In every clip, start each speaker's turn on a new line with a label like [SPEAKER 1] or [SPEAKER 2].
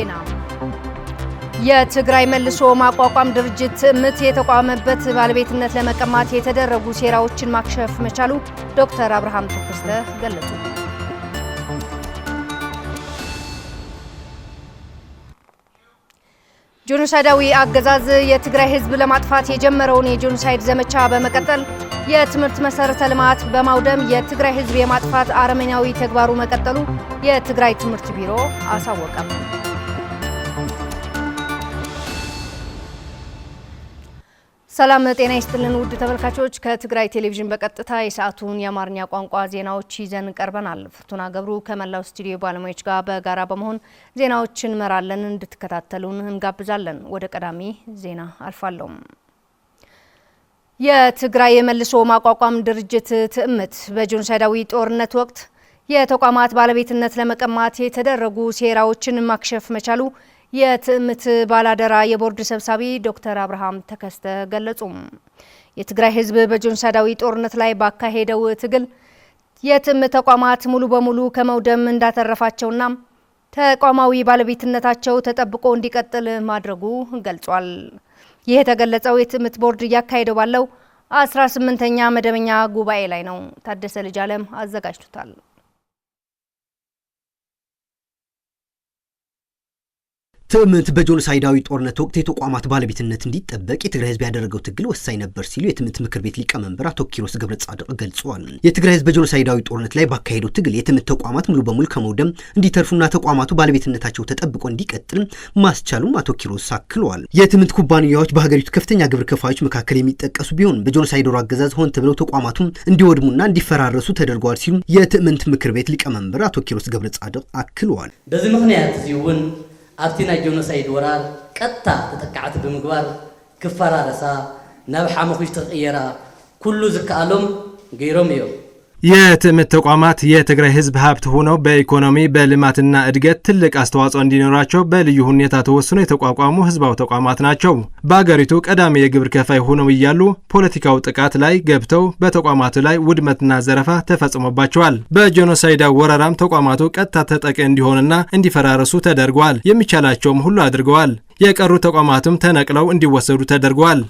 [SPEAKER 1] ዜና የትግራይ መልሶ ማቋቋም ድርጅት ምት የተቋመበት ባለቤትነት ለመቀማት የተደረጉ ሴራዎችን ማክሸፍ መቻሉ ዶክተር አብርሃም ተከስተ ገለጹ። ጄኖሳይዳዊ አገዛዝ የትግራይ ህዝብ ለማጥፋት የጀመረውን የጄኖሳይድ ዘመቻ በመቀጠል የትምህርት መሰረተ ልማት በማውደም የትግራይ ህዝብ የማጥፋት አረመኔያዊ ተግባሩ መቀጠሉ የትግራይ ትምህርት ቢሮ አሳወቀ። ሰላም ጤና ይስጥልን ውድ ተመልካቾች፣ ከትግራይ ቴሌቪዥን በቀጥታ የሰዓቱን የአማርኛ ቋንቋ ዜናዎች ይዘን ቀርበናል። ፍርቱና ገብሩ ከመላው ስቱዲዮ ባለሙያዎች ጋር በጋራ በመሆን ዜናዎችን መራለን። እንድትከታተሉን እንጋብዛለን። ወደ ቀዳሚ ዜና አልፋለሁ። የትግራይ የመልሶ ማቋቋም ድርጅት ትዕምት በጄኖሳይዳዊ ጦርነት ወቅት የተቋማት ባለቤትነት ለመቀማት የተደረጉ ሴራዎችን ማክሸፍ መቻሉ የትዕምት ባላደራ የቦርድ ሰብሳቢ ዶክተር አብርሃም ተከስተ ገለጹ። የትግራይ ህዝብ በጄኖሳይዳዊ ጦርነት ላይ ባካሄደው ትግል የትዕምት ተቋማት ሙሉ በሙሉ ከመውደም እንዳተረፋቸውና ተቋማዊ ባለቤትነታቸው ተጠብቆ እንዲቀጥል ማድረጉ ገልጿል። ይህ የተገለጸው የትዕምት ቦርድ እያካሄደው ባለው 18ኛ መደበኛ ጉባኤ ላይ ነው። ታደሰ ልጅ አለም አዘጋጅቶታል።
[SPEAKER 2] ትዕምት በጄኖሳይዳዊ ጦርነት ወቅት የተቋማት ባለቤትነት እንዲጠበቅ የትግራይ ህዝብ ያደረገው ትግል ወሳኝ ነበር ሲሉ የትዕምት ምክር ቤት ሊቀመንበር አቶ ኪሮስ ገብረጻድቅ ገልጸዋል። የትግራይ ህዝብ በጄኖሳይዳዊ ጦርነት ላይ ባካሄደው ትግል የትዕምት ተቋማት ሙሉ በሙሉ ከመውደም እንዲተርፉና ተቋማቱ ባለቤትነታቸው ተጠብቆ እንዲቀጥል ማስቻሉም አቶ ኪሮስ አክለዋል። የትዕምት ኩባንያዎች በሀገሪቱ ከፍተኛ ግብር ከፋዮች መካከል የሚጠቀሱ ቢሆን በጄኖሳይዳዊ አገዛዝ ሆን ተብለው ተቋማቱ እንዲወድሙና እንዲፈራረሱ ተደርገዋል ሲሉ የትዕምት ምክር ቤት ሊቀመንበር አቶ ኪሮስ ገብረጻድቅ አክለዋል።
[SPEAKER 3] በዚህ ምክንያት ይሁን አብቲና ጄኖሳይድ ወራር ቀጥታ ተጠቃዕት በመግባር ክፈራረሳ ናብ ሓመኹሽ ተቀየራ ኩሉ ዝከኣሎም ገይሮም እዮም።
[SPEAKER 4] የትዕምት ተቋማት የትግራይ ህዝብ ሀብት ሆነው በኢኮኖሚ በልማትና እድገት ትልቅ አስተዋጽኦ እንዲኖራቸው በልዩ ሁኔታ ተወስኖ የተቋቋሙ ህዝባዊ ተቋማት ናቸው። በአገሪቱ ቀዳሚ የግብር ከፋይ ሆነው እያሉ ፖለቲካው ጥቃት ላይ ገብተው በተቋማቱ ላይ ውድመትና ዘረፋ ተፈጽሞባቸዋል። በጄኖሳይዳዊ ወረራም ተቋማቱ ቀጥታ ተጠቂ እንዲሆኑና እንዲፈራረሱ ተደርገዋል። የሚቻላቸውም ሁሉ አድርገዋል። የቀሩ ተቋማትም ተነቅለው እንዲወሰዱ ተደርገዋል።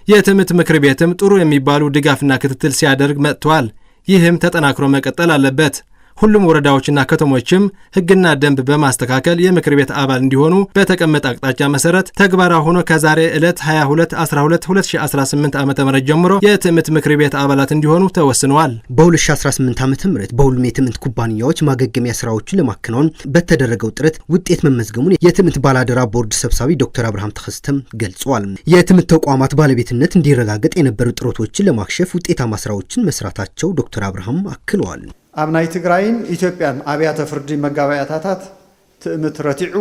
[SPEAKER 4] የትዕምት ምክር ቤትም ጥሩ የሚባሉ ድጋፍና ክትትል ሲያደርግ መጥቷል። ይህም ተጠናክሮ መቀጠል አለበት። ሁሉም ወረዳዎችና ከተሞችም ህግና ደንብ በማስተካከል የምክር ቤት አባል እንዲሆኑ በተቀመጠ አቅጣጫ መሰረት ተግባራዊ ሆኖ ከዛሬ ዕለት 22/12/2018 ዓ.ም ጀምሮ የትዕምት ምክር ቤት አባላት እንዲሆኑ ተወስነዋል።
[SPEAKER 2] በ2018 ዓ.ም በሁሉም የትዕምት ኩባንያዎች ማገገሚያ ስራዎችን ለማከናወን በተደረገው ጥረት ውጤት መመዝገሙን የትዕምት ባላደራ ቦርድ ሰብሳቢ ዶክተር አብርሃም ተከስተም ገልጸዋል። የትዕምት ተቋማት ባለቤትነት እንዲረጋገጥ የነበሩ ጥረቶችን ለማክሸፍ ውጤታማ ስራዎችን መስራታቸው ዶክተር አብርሃም አክለዋል።
[SPEAKER 5] ኣብ ናይ ትግራይን ኢትዮጵያን ኣብያተ ፍርዲ መጋባእያታት ትዕምት ረቲዑ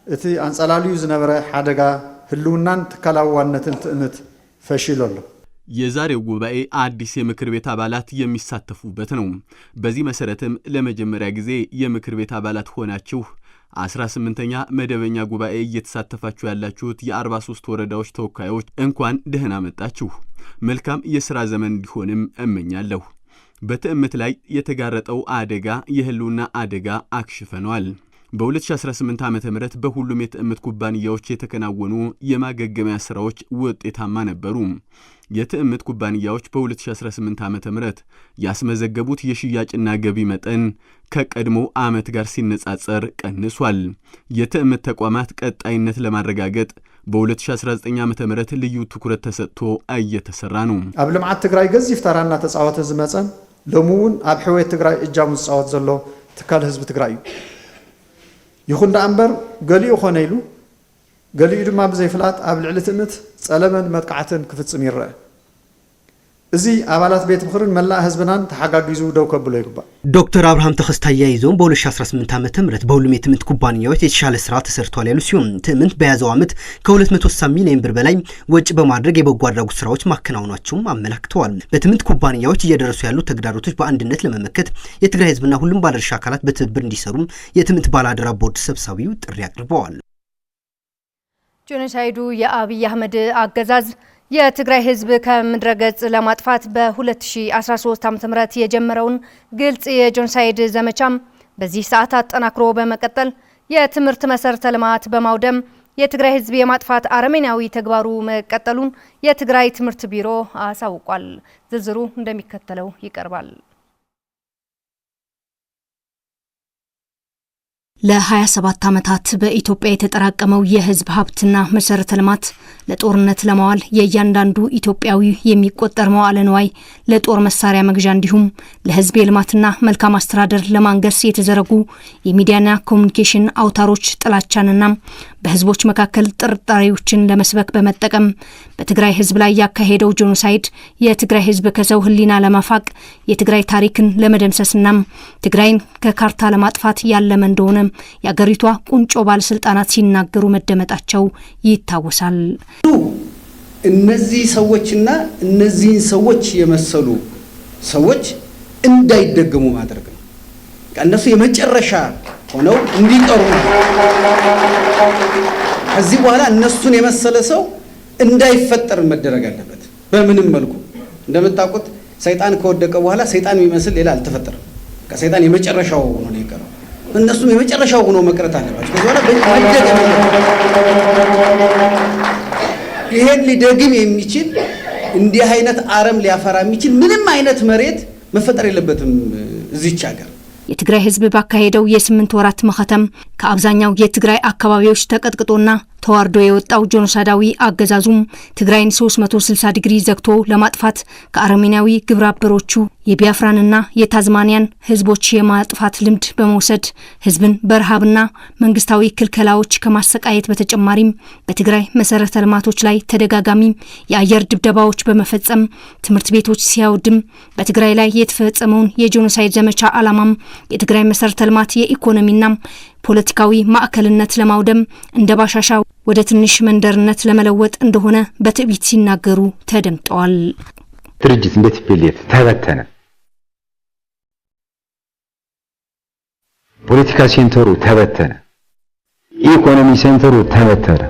[SPEAKER 5] እቲ አንጸላልዩ ዝነበረ ሓደጋ ህልውናን ተከላዋነትን ትዕምት ፈሽሎ ኣሎ።
[SPEAKER 6] የዛሬው ጉባኤ አዲስ የምክር ቤት አባላት የሚሳተፉበት ነው። በዚህ መሰረትም ለመጀመሪያ ጊዜ የምክር ቤት አባላት ሆናችሁ 18ኛ መደበኛ ጉባኤ እየተሳተፋችሁ ያላችሁት የ43 ወረዳዎች ተወካዮች እንኳን ደህና መጣችሁ። መልካም የሥራ ዘመን እንዲሆንም እመኛለሁ። በትዕምት ላይ የተጋረጠው አደጋ የህልውና አደጋ አክሽፈናል። በ2018 ዓ.ም በሁሉም የትዕምት ኩባንያዎች የተከናወኑ የማገገሚያ ስራዎች ውጤታማ ነበሩ። የትዕምት ኩባንያዎች በ2018 ዓ.ም ያስመዘገቡት የሽያጭና ገቢ መጠን ከቀድሞ ዓመት ጋር ሲነጻጸር ቀንሷል። የትዕምት ተቋማት ቀጣይነት ለማረጋገጥ በ2019 ዓ.ም ልዩ ትኩረት ተሰጥቶ እየተሰራ ነው።
[SPEAKER 5] ኣብ ልምዓት ትግራይ ገዚፍ ተራና ተጻወተ ዝመጸን ለሙውን ኣብ ሕወት ትግራይ እጃም ዝጻወት ዘሎ ትካል ህዝቢ ትግራይ እዩ። ይኹን ዳእምበር ገሊኡ ኾነ ኢሉ ገሊኡ ድማ ብዘይፍላጥ ኣብ ልዕሊ ትዕምት ጸለመን መጥቃዕትን ክፍጽም ይረአ። እዚ አባላት ቤት ምክርን መላእ ህዝብናን ተሐጋግዙ ደው ከብሎ ይግባ።
[SPEAKER 2] ዶክተር አብርሃም ተከስታ ያይዘው በ2018 ዓመተ ምህረት በሁሉም የትዕምት ኩባንያዎች የተሻለ ስራ ተሰርቷል ያሉ ሲሆን ትዕምት በያዘው ዓመት ከ260 ሚሊዮን ብር በላይ ወጪ በማድረግ የበጎ አድራጎት ስራዎች ማከናወናቸውም አመላክተዋል። በትዕምት ኩባንያዎች እየደረሱ ያሉ ተግዳሮቶች በአንድነት ለመመከት የትግራይ ህዝብና ሁሉም ባለድርሻ አካላት በትብብር እንዲሰሩ የትዕምት ባላደራ ቦርድ ሰብሳቢው ጥሪ አቅርበዋል።
[SPEAKER 1] ጄኖሳይዱ የአብይ አህመድ አገዛዝ የትግራይ ህዝብ ከምድረገጽ ለማጥፋት በ2013 ዓ.ም የጀመረውን ግልጽ የጄኖሳይድ ዘመቻም በዚህ ሰዓት አጠናክሮ በመቀጠል የትምህርት መሰረተ ልማት በማውደም የትግራይ ህዝብ የማጥፋት አረመኔያዊ ተግባሩ መቀጠሉን የትግራይ ትምህርት ቢሮ አሳውቋል። ዝርዝሩ እንደሚከተለው ይቀርባል።
[SPEAKER 7] ለ27 ዓመታት በኢትዮጵያ የተጠራቀመው የህዝብ ሀብትና መሰረተ ልማት ለጦርነት ለማዋል የእያንዳንዱ ኢትዮጵያዊ የሚቆጠር መዋዕለ ንዋይ ለጦር መሳሪያ መግዣ እንዲሁም ለህዝብ የልማትና መልካም አስተዳደር ለማንገስ የተዘረጉ የሚዲያና ኮሙኒኬሽን አውታሮች ጥላቻንና በህዝቦች መካከል ጥርጣሬዎችን ለመስበክ በመጠቀም በትግራይ ህዝብ ላይ ያካሄደው ጄኖሳይድ የትግራይ ህዝብ ከሰው ህሊና ለማፋቅ የትግራይ ታሪክን ለመደምሰስና ትግራይን ከካርታ ለማጥፋት ያለመ እንደሆነ የአገሪቷ ቁንጮ ባለስልጣናት ሲናገሩ መደመጣቸው ይታወሳል።
[SPEAKER 8] እነዚህ ሰዎችና እነዚህን ሰዎች የመሰሉ ሰዎች እንዳይደገሙ ማድረግ ነው። እነሱ የመጨረሻ ሆነው እንዲቀሩ ነው። ከዚህ በኋላ እነሱን የመሰለ ሰው እንዳይፈጠር መደረግ አለበት። በምንም መልኩ እንደምታውቁት ሰይጣን ከወደቀ በኋላ ሰይጣን የሚመስል ሌላ አልተፈጠረም። ከሰይጣን የመጨረሻው ሆኖ ነው የቀረው። እነሱም የመጨረሻው ሆኖ መቅረት አለባቸው። ከዚህ በኋላ መደገም ይሄን ሊደግም የሚችል እንዲህ አይነት አረም ሊያፈራ የሚችል ምንም አይነት መሬት መፈጠር የለበትም እዚች ሀገር።
[SPEAKER 7] የትግራይ ህዝብ ባካሄደው የ8 ወራት መኸተም ከአብዛኛው የትግራይ አካባቢዎች ተቀጥቅጦና ተዋርዶ የወጣው ጄኖሳይዳዊ አገዛዙም ትግራይን 360 ዲግሪ ዘግቶ ለማጥፋት ከአረመኔያዊ ግብረ አበሮቹ የቢያፍራንና የታዝማኒያን ህዝቦች የማጥፋት ልምድ በመውሰድ ህዝብን በረሃብና መንግስታዊ ክልከላዎች ከማሰቃየት በተጨማሪም በትግራይ መሰረተ ልማቶች ላይ ተደጋጋሚ የአየር ድብደባዎች በመፈጸም ትምህርት ቤቶች ሲያወድም በትግራይ ላይ የተፈጸመውን የጄኖሳይድ ዘመቻ ዓላማም የትግራይ መሰረተ ልማት የኢኮኖሚና ፖለቲካዊ ማዕከልነት ለማውደም እንደ ባሻሻ ወደ ትንሽ መንደርነት ለመለወጥ እንደሆነ በትዕቢት ሲናገሩ ተደምጠዋል።
[SPEAKER 9] ድርጅት እንደ ቲፒኤልኤፍ ተበተነ። ፖለቲካ ሴንተሩ ተበተነ። ኢኮኖሚ ሴንተሩ ተበተነ።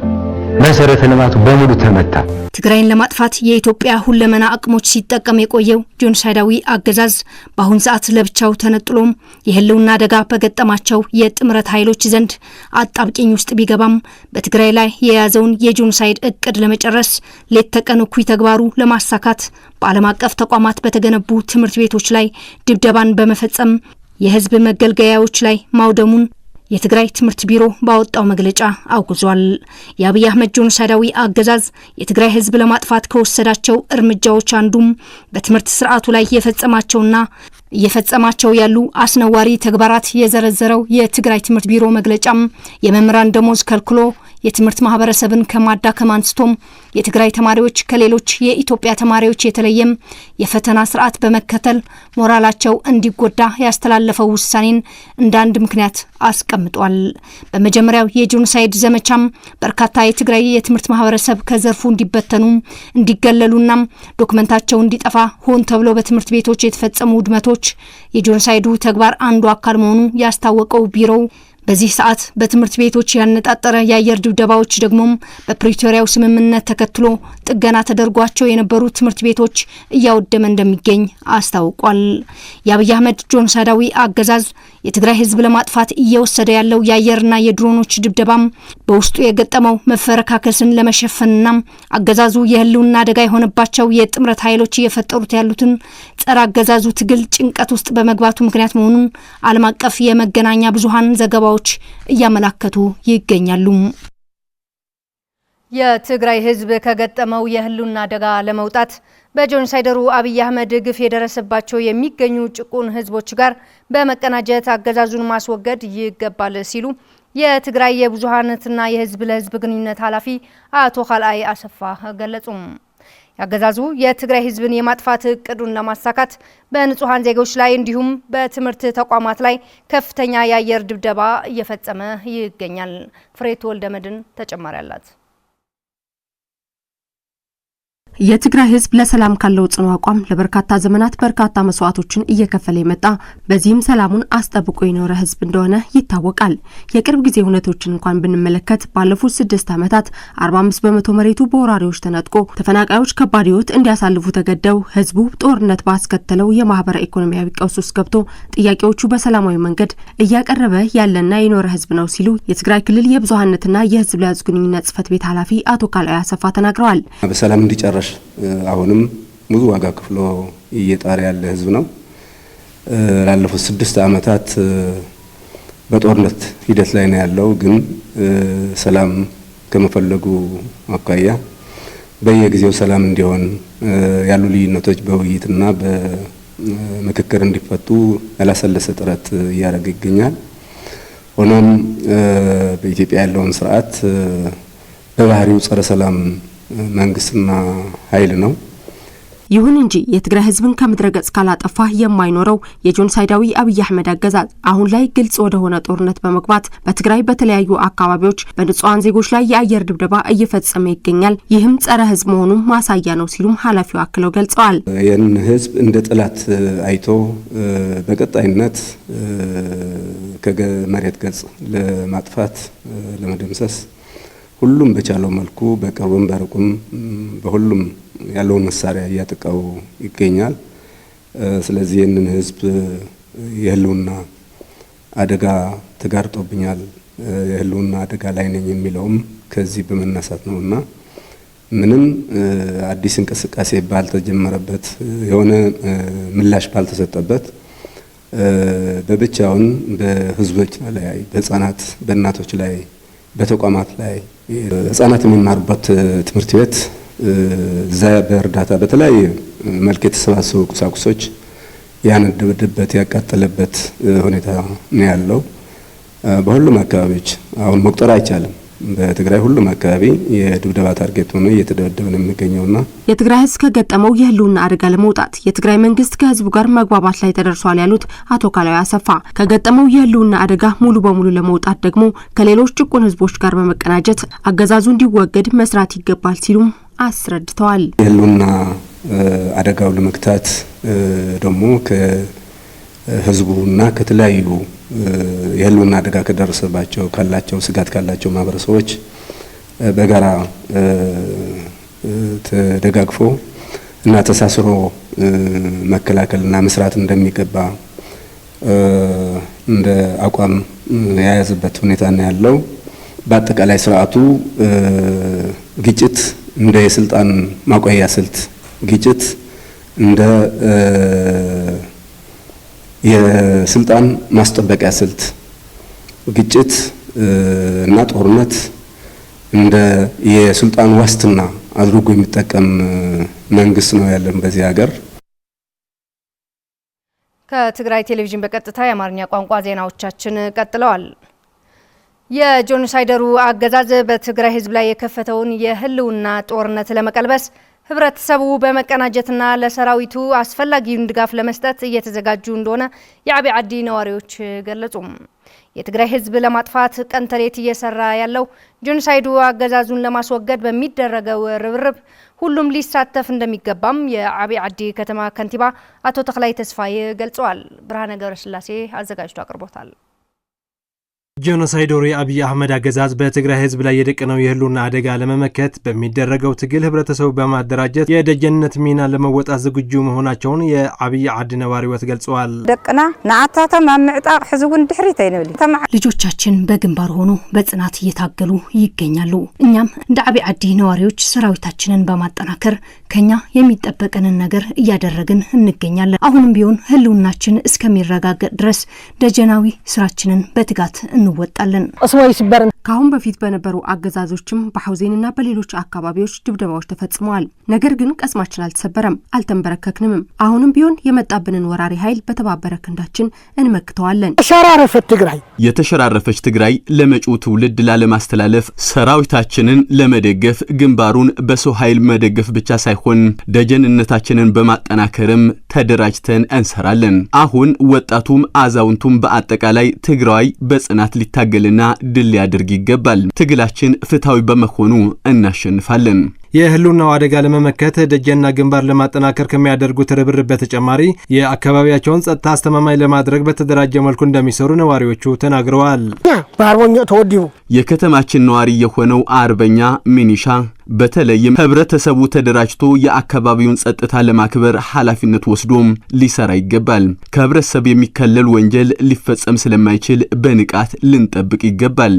[SPEAKER 9] መሰረተ ልማቱ በሙሉ ተመታ።
[SPEAKER 7] ትግራይን ለማጥፋት የኢትዮጵያ ሁለመና አቅሞች ሲጠቀም የቆየው ጄኖሳይዳዊ አገዛዝ በአሁን ሰዓት ለብቻው ተነጥሎም የህልውና አደጋ በገጠማቸው የጥምረት ኃይሎች ዘንድ አጣብቂኝ ውስጥ ቢገባም በትግራይ ላይ የያዘውን የጄኖሳይድ እቅድ ለመጨረስ ሌት ተቀን እኩይ ተግባሩ ለማሳካት በዓለም አቀፍ ተቋማት በተገነቡ ትምህርት ቤቶች ላይ ድብደባን በመፈጸም የህዝብ መገልገያዎች ላይ ማውደሙን የትግራይ ትምህርት ቢሮ ባወጣው መግለጫ አውግዟል። የአብይ አህመድ ጄኖሳይዳዊ አገዛዝ የትግራይ ህዝብ ለማጥፋት ከወሰዳቸው እርምጃዎች አንዱም በትምህርት ስርዓቱ ላይ እየፈጸማቸው ያሉ አስነዋሪ ተግባራት የዘረዘረው የትግራይ ትምህርት ቢሮ መግለጫም የመምህራን ደሞዝ ከልክሎ የትምህርት ማህበረሰብን ከማዳከም አንስቶም የትግራይ ተማሪዎች ከሌሎች የኢትዮጵያ ተማሪዎች የተለየም የፈተና ስርዓት በመከተል ሞራላቸው እንዲጎዳ ያስተላለፈው ውሳኔን እንደ አንድ ምክንያት አስቀምጧል። በመጀመሪያው የጄኖሳይድ ዘመቻም በርካታ የትግራይ የትምህርት ማህበረሰብ ከዘርፉ እንዲበተኑ እንዲገለሉና ዶክመንታቸው እንዲጠፋ ሆን ተብሎ በትምህርት ቤቶች የተፈጸሙ ውድመቶች የጄኖሳይዱ ተግባር አንዱ አካል መሆኑ ያስታወቀው ቢሮው በዚህ ሰዓት በትምህርት ቤቶች ያነጣጠረ የአየር ድብደባዎች ደግሞ በፕሪቶሪያው ስምምነት ተከትሎ ጥገና ተደርጓቸው የነበሩ ትምህርት ቤቶች እያወደመ እንደሚገኝ አስታውቋል። የአብይ አህመድ ጄኖሳይዳዊ አገዛዝ የትግራይ ህዝብ ለማጥፋት እየወሰደ ያለው የአየርና የድሮኖች ድብደባም በውስጡ የገጠመው መፈረካከስን ለመሸፈንና አገዛዙ የህልውና አደጋ የሆነባቸው የጥምረት ኃይሎች እየፈጠሩት ያሉትን ጸረ አገዛዙ ትግል ጭንቀት ውስጥ በመግባቱ ምክንያት መሆኑን ዓለም አቀፍ የመገናኛ ብዙሃን ዘገባዎች እያመላከቱ ይገኛሉ።
[SPEAKER 1] የትግራይ ህዝብ ከገጠመው የህልውና አደጋ ለመውጣት በጄኖሳይደሩ አብይ አህመድ ግፍ የደረሰባቸው የሚገኙ ጭቁን ህዝቦች ጋር በመቀናጀት አገዛዙን ማስወገድ ይገባል ሲሉ የትግራይ የብዙሃነትና የህዝብ ለህዝብ ግንኙነት ኃላፊ አቶ ካልአይ አሰፋ ገለጹ። ያገዛዙ የትግራይ ህዝብን የማጥፋት እቅዱን ለማሳካት በንጹሃን ዜጎች ላይ እንዲሁም በትምህርት ተቋማት ላይ ከፍተኛ የአየር ድብደባ እየፈጸመ ይገኛል። ፍሬት ወልደመድን ተጨማሪ አላት።
[SPEAKER 10] የትግራይ ህዝብ ለሰላም ካለው ጽኑ አቋም ለበርካታ ዘመናት በርካታ መስዋዕቶችን እየከፈለ የመጣ በዚህም ሰላሙን አስጠብቆ የኖረ ህዝብ እንደሆነ ይታወቃል። የቅርብ ጊዜ ሁነቶችን እንኳን ብንመለከት ባለፉት 6 ዓመታት 45 በመቶ መሬቱ በወራሪዎች ተነጥቆ ተፈናቃዮች ከባድ ህይወት እንዲያሳልፉ ተገደው ህዝቡ ጦርነት ባስከተለው የማህበራዊ ኢኮኖሚያዊ ቀውስ ውስጥ ገብቶ ጥያቄዎቹ በሰላማዊ መንገድ እያቀረበ ያለና የኖረ ህዝብ ነው ሲሉ የትግራይ ክልል የብዙሃነትና የህዝብ ለህዝብ ግንኙነት ጽሕፈት ቤት ኃላፊ አቶ ካላይ አሰፋ ተናግረዋል።
[SPEAKER 11] በሰላም እንዲጨርስ አሁንም ብዙ ዋጋ ከፍሎ እየጣረ ያለ ህዝብ ነው። ላለፉት 6 ዓመታት በጦርነት ሂደት ላይ ነው ያለው። ግን ሰላም ከመፈለጉ አኳያ በየጊዜው ሰላም እንዲሆን ያሉ ልዩነቶች በውይይትና በምክክር እንዲፈቱ ያላሰለሰ ጥረት እያደረገ ይገኛል። ሆኖም በኢትዮጵያ ያለውን ስርዓት በባህሪው ጸረ ሰላም መንግስትና ኃይል ነው።
[SPEAKER 10] ይሁን እንጂ የትግራይ ህዝብን ከምድረገጽ ካላጠፋ የማይኖረው የጆኖሳይዳዊ አብይ አህመድ አገዛዝ አሁን ላይ ግልጽ ወደ ሆነ ጦርነት በመግባት በትግራይ በተለያዩ አካባቢዎች በንጹሃን ዜጎች ላይ የአየር ድብደባ እየፈጸመ ይገኛል። ይህም ጸረ ህዝብ መሆኑን ማሳያ ነው ሲሉም ኃላፊው አክለው ገልጸዋል።
[SPEAKER 11] ይህን ህዝብ እንደ ጠላት አይቶ በቀጣይነት ከመሬት ገጽ ለማጥፋት ለመደምሰስ ሁሉም በቻለው መልኩ በቅርብም በሩቅም በሁሉም ያለውን መሳሪያ እያጠቃው ይገኛል። ስለዚህ ይህንን ህዝብ የህልውና አደጋ ተጋርጦብኛል፣ የህልውና አደጋ ላይ ነኝ የሚለውም ከዚህ በመነሳት ነውና ምንም አዲስ እንቅስቃሴ ባልተጀመረበት የሆነ ምላሽ ባልተሰጠበት በብቻውን በህዝቦች ላይ በህፃናት በእናቶች ላይ በተቋማት ላይ ህፃናት የሚማሩበት ትምህርት ቤት እዛ በእርዳታ በተለያየ መልክ የተሰባሰቡ ቁሳቁሶች ያነደበበት ያቃጠለበት ሁኔታ ነው ያለው። በሁሉም አካባቢዎች አሁን መቁጠር አይቻልም። በትግራይ ሁሉም አካባቢ የድብደባ ታርጌት ሆኖ እየተደበደበ ነው የሚገኘውና
[SPEAKER 10] የትግራይ ህዝብ ከገጠመው የህልውና አደጋ ለመውጣት የትግራይ መንግስት ከህዝቡ ጋር መግባባት ላይ ተደርሷል ያሉት አቶ ካላይ አሰፋ ከገጠመው የህልውና አደጋ ሙሉ በሙሉ ለመውጣት ደግሞ ከሌሎች ጭቁን ህዝቦች ጋር በመቀናጀት አገዛዙ እንዲወገድ መስራት ይገባል ሲሉም አስረድተዋል።
[SPEAKER 11] የህልውና አደጋው ለመግታት ደግሞ ከህዝቡና ከተለያዩ የህልውና አደጋ ከደረሰባቸው ካላቸው ስጋት ካላቸው ማህበረሰቦች በጋራ ተደጋግፎ እና ተሳስሮ መከላከልና መስራት እንደሚገባ እንደ አቋም የያዘበት ሁኔታ ነው ያለው። በአጠቃላይ ስርዓቱ ግጭት እንደ የስልጣን ማቆያ ስልት፣ ግጭት እንደ የስልጣን ማስጠበቂያ ስልት፣ ግጭት እና ጦርነት እንደ የስልጣን ዋስትና አድርጎ የሚጠቀም መንግስት ነው ያለን በዚህ ሀገር።
[SPEAKER 1] ከትግራይ ቴሌቪዥን በቀጥታ የአማርኛ ቋንቋ ዜናዎቻችን ቀጥለዋል። የጆኖሳይደሩ አገዛዝ በትግራይ ህዝብ ላይ የከፈተውን የህልውና ጦርነት ለመቀልበስ ህብረተሰቡ በመቀናጀትና ለሰራዊቱ አስፈላጊውን ድጋፍ ለመስጠት እየተዘጋጁ እንደሆነ የዓብይ ዓዲ ነዋሪዎች ገለጹ። የትግራይ ህዝብ ለማጥፋት ቀን ተሌት እየሰራ ያለው ጆኖሳይዱ አገዛዙን ለማስወገድ በሚደረገው ርብርብ ሁሉም ሊሳተፍ እንደሚገባም የዓብይ ዓዲ ከተማ ከንቲባ አቶ ተክላይ ተስፋዬ ገልጸዋል። ብርሃነ ገብረስላሴ አዘጋጅቶ አቅርቦታል።
[SPEAKER 4] ጆኖሳይደሩ የአብይ አህመድ አገዛዝ በትግራይ ህዝብ ላይ የደቀነው የህልውና አደጋ ለመመከት በሚደረገው ትግል ህብረተሰቡ በማደራጀት የደጀንነት ሚና ለመወጣት ዝግጁ መሆናቸውን የዓብይ ዓዲ ነዋሪዎች ገልጸዋል።
[SPEAKER 12] ደቅና ንዓታቶም ኣብ ምዕጣቅ ሕዝቡን ድሕሪት አይነብሊ
[SPEAKER 7] ልጆቻችን በግንባር ሆኖ በጽናት እየታገሉ ይገኛሉ። እኛም እንደ ዓብይ ዓዲ ነዋሪዎች ሰራዊታችንን በማጠናከር ከኛ የሚጠበቀንን ነገር እያደረግን እንገኛለን። አሁንም ቢሆን ህልውናችን እስከሚረጋገጥ ድረስ ደጀናዊ ስራችንን በትጋት እንወጣለን። ካሁን በፊት በነበሩ አገዛዞችም በሐውዜንና በሌሎች አካባቢዎች ድብደባዎች ተፈጽመዋል። ነገር ግን ቀስማችን አልተሰበረም፣ አልተንበረከክንም። አሁንም ቢሆን የመጣብንን ወራሪ ኃይል በተባበረ ክንዳችን እንመክተዋለን።
[SPEAKER 6] የተሸራረፈች ትግራይ ለመጪው ትውልድ ላለማስተላለፍ ሰራዊታችንን ለመደገፍ ግንባሩን በሰው ኃይል መደገፍ ብቻ ሳይሆን ደጀንነታችንን በማጠናከርም ተደራጅተን እንሰራለን። አሁን ወጣቱም አዛውንቱም በአጠቃላይ ትግራይ በጽናት ሊታገልና ድል ሊያደርግ ይገባል። ትግላችን ፍትሃዊ በመሆኑ እናሸንፋለን።
[SPEAKER 4] የህልውናው አደጋ ለመመከት ደጀና ግንባር ለማጠናከር ከሚያደርጉት ርብርብ በተጨማሪ የአካባቢያቸውን ጸጥታ አስተማማኝ ለማድረግ በተደራጀ መልኩ እንደሚሰሩ ነዋሪዎቹ ተናግረዋል።
[SPEAKER 6] የከተማችን ነዋሪ የሆነው አርበኛ ሚኒሻ በተለይም ህብረተሰቡ ተደራጅቶ የአካባቢውን ጸጥታ ለማክበር ኃላፊነት ወስዶ ሊሰራ ይገባል። ከህብረተሰብ የሚከለል ወንጀል ሊፈጸም ስለማይችል በንቃት ልንጠብቅ ይገባል።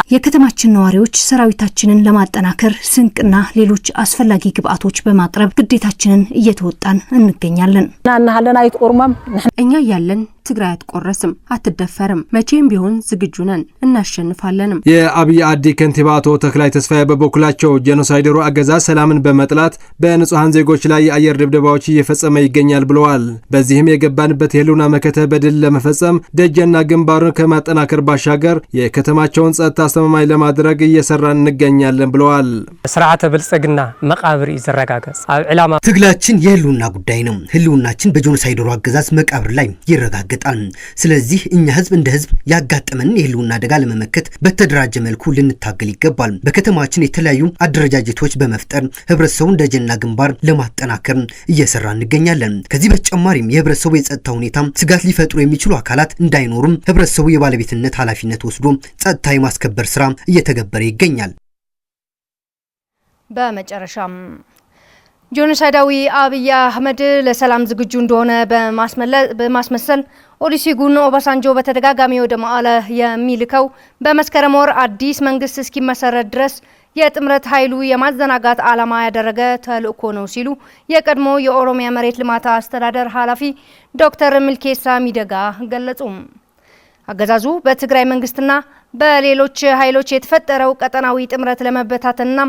[SPEAKER 7] የከተማችን ነዋሪዎች ሰራዊታችንን ለማጠናከር ስንቅና ሌሎች አስፈላጊ ግብአቶች በማቅረብ ግዴታችንን እየተወጣን እንገኛለን።
[SPEAKER 10] እኛ ያለን ትግራይ አትቆረስም፣ አትደፈርም። መቼም ቢሆን ዝግጁ ነን፣ እናሸንፋለንም።
[SPEAKER 4] የአብይ አዲ ከንቲባ አቶ ተክላይ ተስፋዬ በበኩላቸው ጄኖሳይደሩ አገዛዝ ሰላምን በመጥላት በንጹሃን ዜጎች ላይ የአየር ድብደባዎች እየፈጸመ ይገኛል ብለዋል። በዚህም የገባንበት የህልውና መከተ በድል ለመፈጸም ደጀና ግንባሩን ከማጠናከር ባሻገር የከተማቸውን ጸጥታ አስተማማኝ ለማድረግ እየሰራን እንገኛለን ብለዋል።
[SPEAKER 13] ስርዓተ ብልጽግና መቃብር ይዘረጋገጽ ዓላማ
[SPEAKER 2] ትግላችን የህልውና ጉዳይ ነው። ህልውናችን በጄኖሳይደሩ አገዛዝ መቃብር ላይ ይረጋገጣል። ስለዚህ እኛ ህዝብ እንደ ህዝብ ያጋጠመን የህልውና አደጋ ለመመከት በተደራጀ መልኩ ልንታገል ይገባል። በከተማችን የተለያዩ አደረጃጀቶች በመፍጠር ህብረተሰቡን ደጀና ግንባር ለማጠናከር እየሰራ እንገኛለን። ከዚህ በተጨማሪም የህብረተሰቡ የጸጥታ ሁኔታ ስጋት ሊፈጥሩ የሚችሉ አካላት እንዳይኖሩም ህብረተሰቡ የባለቤትነት ኃላፊነት ወስዶ ጸጥታ የማስከበር ስራ እየተገበረ ይገኛል።
[SPEAKER 1] በመጨረሻም ጄኖሳይዳዊ አብይ አህመድ ለሰላም ዝግጁ እንደሆነ በማስመሰል ኦሉሴጉን ኦባሳንጆ በተደጋጋሚ ወደ መቀለ የሚልከው በመስከረም ወር አዲስ መንግስት እስኪመሰረት ድረስ የጥምረት ኃይሉ የማዘናጋት ዓላማ ያደረገ ተልእኮ ነው ሲሉ የቀድሞ የኦሮሚያ መሬት ልማት አስተዳደር ኃላፊ ዶክተር ሚልኬሳ ሚደጋ ገለጹ። አገዛዙ በትግራይ መንግስትና በሌሎች ኃይሎች የተፈጠረው ቀጠናዊ ጥምረት ለመበታተንና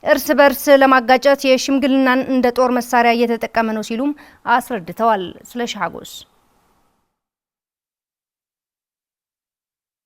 [SPEAKER 1] እርስ በርስ ለማጋጨት የሽምግልናን እንደ ጦር መሳሪያ እየተጠቀመ ነው ሲሉም አስረድተዋል። ስለሻጎስ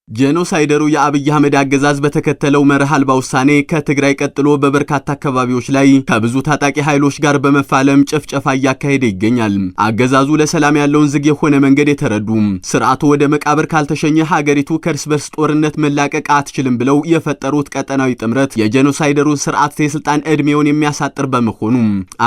[SPEAKER 6] ጄኖሳይደሩ የአብይ አህመድ አገዛዝ በተከተለው መርህ አልባ ውሳኔ ከትግራይ ቀጥሎ በበርካታ አካባቢዎች ላይ ከብዙ ታጣቂ ኃይሎች ጋር በመፋለም ጭፍጨፋ እያካሄደ ይገኛል። አገዛዙ ለሰላም ያለውን ዝግ የሆነ መንገድ የተረዱ ስርዓቱ ወደ መቃብር ካልተሸኘ ሀገሪቱ ከእርስ በርስ ጦርነት መላቀቅ አትችልም ብለው የፈጠሩት ቀጠናዊ ጥምረት የጄኖሳይደሩን ስርዓት የስልጣን እድሜውን የሚያሳጥር በመሆኑ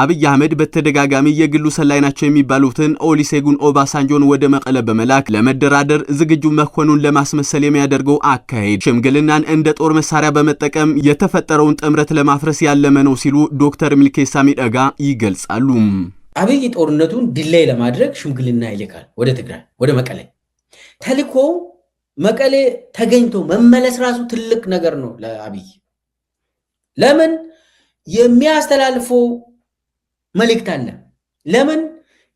[SPEAKER 6] አብይ አህመድ በተደጋጋሚ የግሉ ሰላይ ናቸው የሚባሉትን ኦሉሴጉን ኦባሳንጆን ወደ መቀለ በመላክ ለመደራደር ዝግጁ መሆኑን ለማስመሰል የሚያደርገው አካሄድ ሽምግልናን እንደ ጦር መሳሪያ በመጠቀም የተፈጠረውን ጥምረት ለማፍረስ ያለመ ነው ሲሉ ዶክተር ሚልኬሳ ሚደጋ ይገልጻሉ።
[SPEAKER 14] አብይ ጦርነቱን ዲሌይ ለማድረግ ሽምግልና ይልካል ወደ ትግራይ ወደ መቀሌ። ተልኮ መቀሌ ተገኝቶ መመለስ ራሱ ትልቅ ነገር ነው ለአብይ። ለምን የሚያስተላልፈው መልእክት አለ። ለምን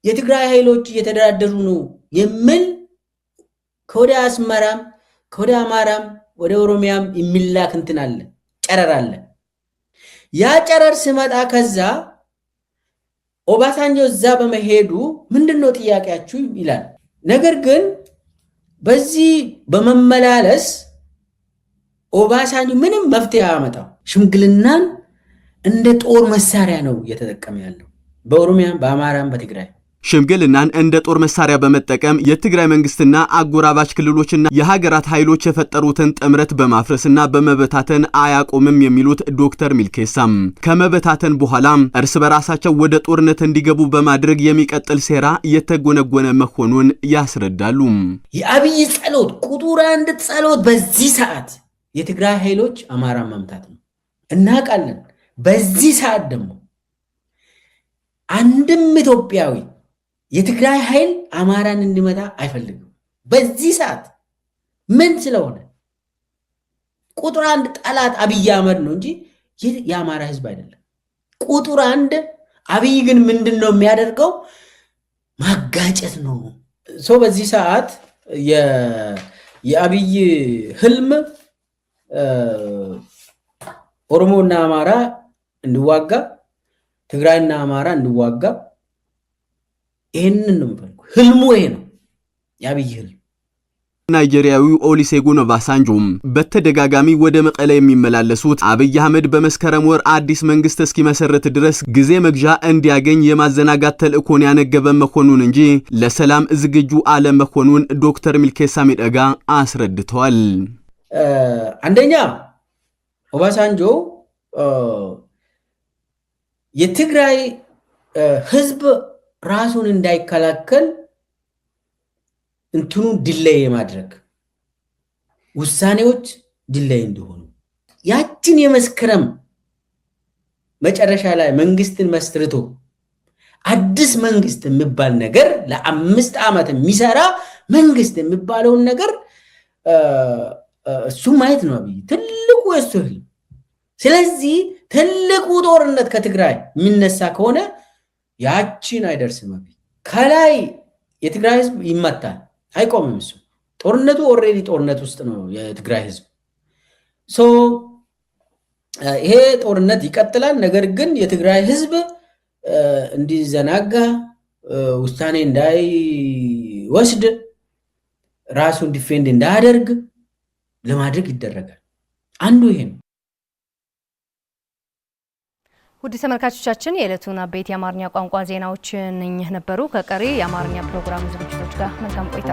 [SPEAKER 14] የትግራይ ኃይሎች እየተደራደሩ ነው የሚል ከወደ አስመራም ከወደ አማራም ወደ ኦሮሚያም የሚላክ እንትን አለ፣ ጨረር አለ። ያ ጨረር ሲመጣ ከዛ ኦባሳንጆ እዛ በመሄዱ ምንድነው ጥያቄያችሁ ይላል። ነገር ግን በዚህ በመመላለስ ኦባሳንጆ ምንም መፍትሄ አያመጣም። ሽምግልናን እንደ ጦር መሳሪያ ነው እየተጠቀመ ያለው በኦሮሚያም በአማራም በትግራይ።
[SPEAKER 6] ሽምግልናን እንደ ጦር መሳሪያ በመጠቀም የትግራይ መንግስትና አጎራባች ክልሎችና የሀገራት ኃይሎች የፈጠሩትን ጥምረት በማፍረስና በመበታተን አያቆምም የሚሉት ዶክተር ሚልኬሳም ከመበታተን በኋላ እርስ በራሳቸው ወደ ጦርነት እንዲገቡ በማድረግ የሚቀጥል ሴራ የተጎነጎነ መሆኑን ያስረዳሉ።
[SPEAKER 14] የአብይ ጸሎት ቁጥር አንድ ጸሎት በዚህ ሰዓት የትግራይ ኃይሎች አማራ መምታት ነው እናውቃለን። በዚህ ሰዓት ደግሞ አንድም ኢትዮጵያዊ የትግራይ ኃይል አማራን እንዲመታ አይፈልግም። በዚህ ሰዓት ምን ስለሆነ ቁጥር አንድ ጠላት አብይ አህመድ ነው እንጂ የአማራ ህዝብ አይደለም። ቁጥር አንድ አብይ ግን ምንድነው የሚያደርገው? ማጋጨት ነው። በዚህ ሰዓት የአብይ ህልም ኦሮሞና አማራ እንዲዋጋ፣ ትግራይና አማራ እንዲዋጋ ይሄንን ነው የሚፈልገው። ህልሙ ይሄ ነው የአብይ ህልም።
[SPEAKER 6] ናይጄሪያዊው ኦሉሴጉን ኦባሳንጆ በተደጋጋሚ ወደ መቀለ የሚመላለሱት አብይ አህመድ በመስከረም ወር አዲስ መንግስት እስኪመሰረት ድረስ ጊዜ መግዣ እንዲያገኝ የማዘናጋት ተልእኮን ያነገበ መሆኑን እንጂ ለሰላም ዝግጁ አለመሆኑን ዶክተር ሚልኬሳ ሚደጋ አስረድተዋል።
[SPEAKER 14] አንደኛ ኦባሳንጆ የትግራይ ህዝብ ራሱን እንዳይከላከል እንትኑ ዲሌይ ማድረግ ውሳኔዎች ዲሌይ እንዲሆኑ ያችን የመስከረም መጨረሻ ላይ መንግስትን መስርቶ አዲስ መንግስት የሚባል ነገር ለ5 ዓመት የሚሰራ መንግስት የሚባለውን ነገር እሱ ማየት ነው አብይ ትልቁ እሱል። ስለዚህ ትልቁ ጦርነት ከትግራይ የሚነሳ ከሆነ ያችን አይደርስም አብይ። ከላይ የትግራይ ህዝብ ይመታል፣ አይቆምም። እሱ ጦርነቱ ኦሬዲ ጦርነት ውስጥ ነው የትግራይ ህዝብ። ይሄ ጦርነት ይቀጥላል። ነገር ግን የትግራይ ህዝብ እንዲዘናጋ ውሳኔ እንዳይወስድ ራሱን ዲፌንድ እንዳያደርግ ለማድረግ ይደረጋል። አንዱ ይሄ ነው።
[SPEAKER 1] ውድ ተመልካቾቻችን የዕለቱን አበይት የአማርኛ ቋንቋ ዜናዎች እነኚህ ነበሩ። ከቀሪ የአማርኛ ፕሮግራም ዝግጅቶች ጋር መልካም ቆይታ።